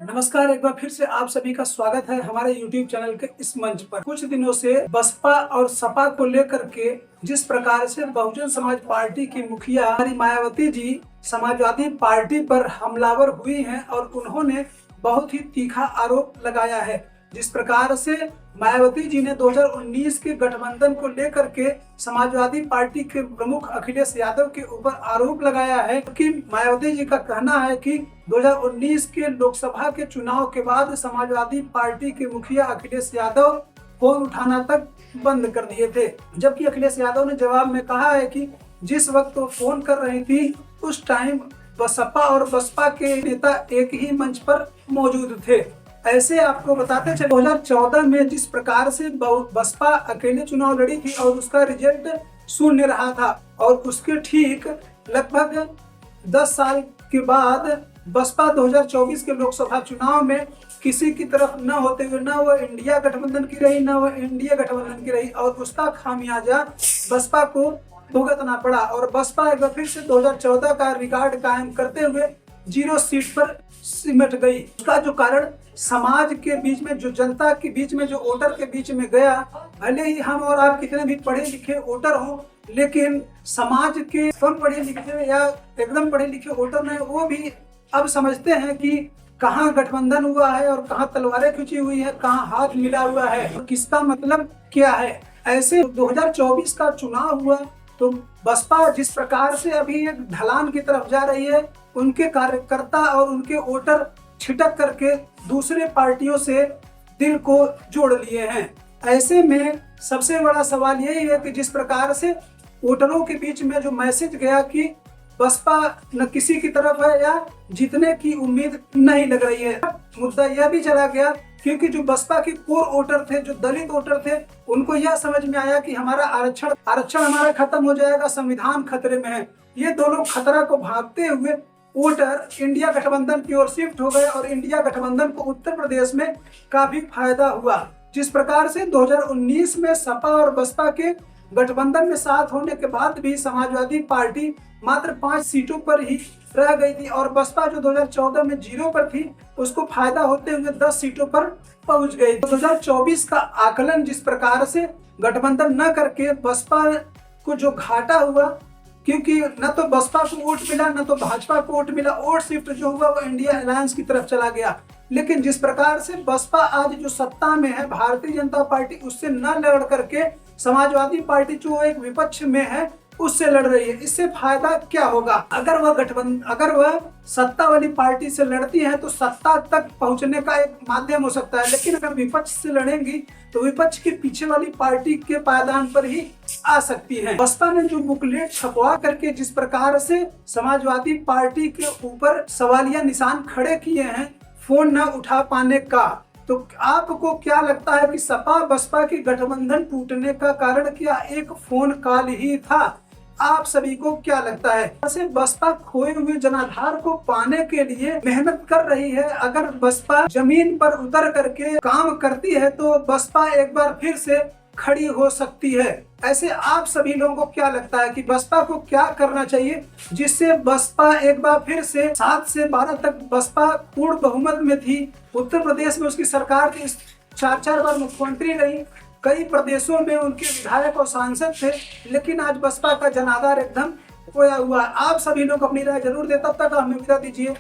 नमस्कार, एक बार फिर से आप सभी का स्वागत है हमारे YouTube चैनल के इस मंच पर। कुछ दिनों से बसपा और सपा को लेकर के जिस प्रकार से बहुजन समाज पार्टी की मुखिया हमारी मायावती जी समाजवादी पार्टी पर हमलावर हुई हैं और उन्होंने बहुत ही तीखा आरोप लगाया है। जिस प्रकार से मायावती जी ने 2019 के गठबंधन को लेकर के समाजवादी पार्टी के प्रमुख अखिलेश यादव के ऊपर आरोप लगाया है कि मायावती जी का कहना है कि 2019 के लोकसभा के चुनाव के बाद समाजवादी पार्टी के मुखिया अखिलेश यादव फोन उठाना तक बंद कर दिए थे। जबकि अखिलेश यादव ने जवाब में कहा है कि जिस वक्त वो फोन कर रही थी उस टाइम बसपा और बसपा के नेता एक ही मंच पर मौजूद थे। ऐसे आपको बताते चले 2014 में जिस प्रकार से बसपा अकेले चुनाव लड़ी थी और उसका रिजल्ट शून्य रहा था और उसके ठीक लगभग 10 साल के बाद बसपा 2024 के लोकसभा चुनाव में किसी की तरफ न होते हुए न वो इंडिया गठबंधन की रही न वो एनडीए गठबंधन की रही और उसका खामियाजा बसपा को भुगतना पड़ा और बसपा एक बार फिर से 2014 का रिकॉर्ड कायम करते हुए 0 सीट पर सिमट गई। उसका जो कारण समाज के बीच में, जो जनता के बीच में, जो वोटर के बीच में गया, भले ही हम और आप कितने भी पढ़े लिखे वोटर हो, लेकिन समाज के कम पढ़े लिखे या एकदम पढ़े लिखे वोटर ने वो भी अब समझते हैं कि कहाँ गठबंधन हुआ है और कहाँ तलवारें खींची हुई है, कहाँ हाथ मिला हुआ है और किसका मतलब क्या है। ऐसे 2024 का चुनाव हुआ तो बसपा जिस प्रकार से अभी एक ढलान की तरफ जा रही है, उनके कार्यकर्ता और उनके वोटर छिटक करके दूसरे पार्टियों से दिल को जोड़ लिए हैं। ऐसे में सबसे बड़ा सवाल यही है कि जिस प्रकार से वोटरों के बीच में जो मैसेज गया कि बसपा न किसी की तरफ है या जीतने की उम्मीद नहीं लग रही है, मुद्दा यह भी चला गया क्योंकि जो बसपा के कोर वोटर थे, जो दलित वोटर थे, उनको यह समझ में आया कि हमारा आरक्षण हमारा खत्म हो जाएगा, संविधान खतरे में है। ये दोनों खतरा को भागते हुए वोटर इंडिया गठबंधन की ओर शिफ्ट हो गए और इंडिया गठबंधन को उत्तर प्रदेश में काफी फायदा हुआ। जिस प्रकार से 2019 में सपा और बसपा के गठबंधन में साथ होने के बाद भी समाजवादी पार्टी मात्र 5 सीटों पर ही रह गई थी और बसपा जो 2014 में 0 पर थी उसको फायदा होते हुए 10 सीटों पर पहुंच गई। 2024 का आकलन जिस प्रकार से गठबंधन न करके बसपा को जो घाटा हुआ, क्योंकि न तो बसपा को वोट मिला न तो भाजपा को वोट मिला, वोट शिफ्ट जो हुआ वो इंडिया अलायंस की तरफ चला गया। लेकिन जिस प्रकार से बसपा आज जो सत्ता में है, भारतीय जनता पार्टी उससे न लड़ करके समाजवादी पार्टी जो एक विपक्ष में है उससे लड़ रही है, इससे फायदा क्या होगा? अगर वह सत्ता वाली पार्टी से लड़ती है तो सत्ता तक पहुंचने का एक माध्यम हो सकता है, लेकिन अगर विपक्ष से लड़ेंगी तो विपक्ष के पीछे वाली पार्टी के पायदान पर ही आ सकती है। बसपा ने जो बुकलेट छपवा करके जिस प्रकार से समाजवादी पार्टी के ऊपर सवालिया निशान खड़े किए हैं फोन न उठा पाने का, तो आपको क्या लगता है कि सपा बसपा की गठबंधन टूटने का कारण क्या एक फोन कॉल ही था? आप सभी को क्या लगता है? वैसे बसपा खोए हुए जनाधार को पाने के लिए मेहनत कर रही है। अगर बसपा जमीन पर उतर करके काम करती है तो बसपा एक बार फिर से खड़ी हो सकती है। ऐसे आप सभी लोगों को क्या लगता है कि बसपा को क्या करना चाहिए जिससे बसपा एक बार फिर से 7 से 12 तक बसपा पूर्ण बहुमत में थी। उत्तर प्रदेश में उसकी सरकार थी, 4 बार मुख्यमंत्री रही, कई प्रदेशों में उनके विधायक और सांसद थे, लेकिन आज बसपा का जनाधार एकदम खोया हुआ। आप सभी लोग अपनी राय जरूर दें। तब तक हमें विदा दीजिए।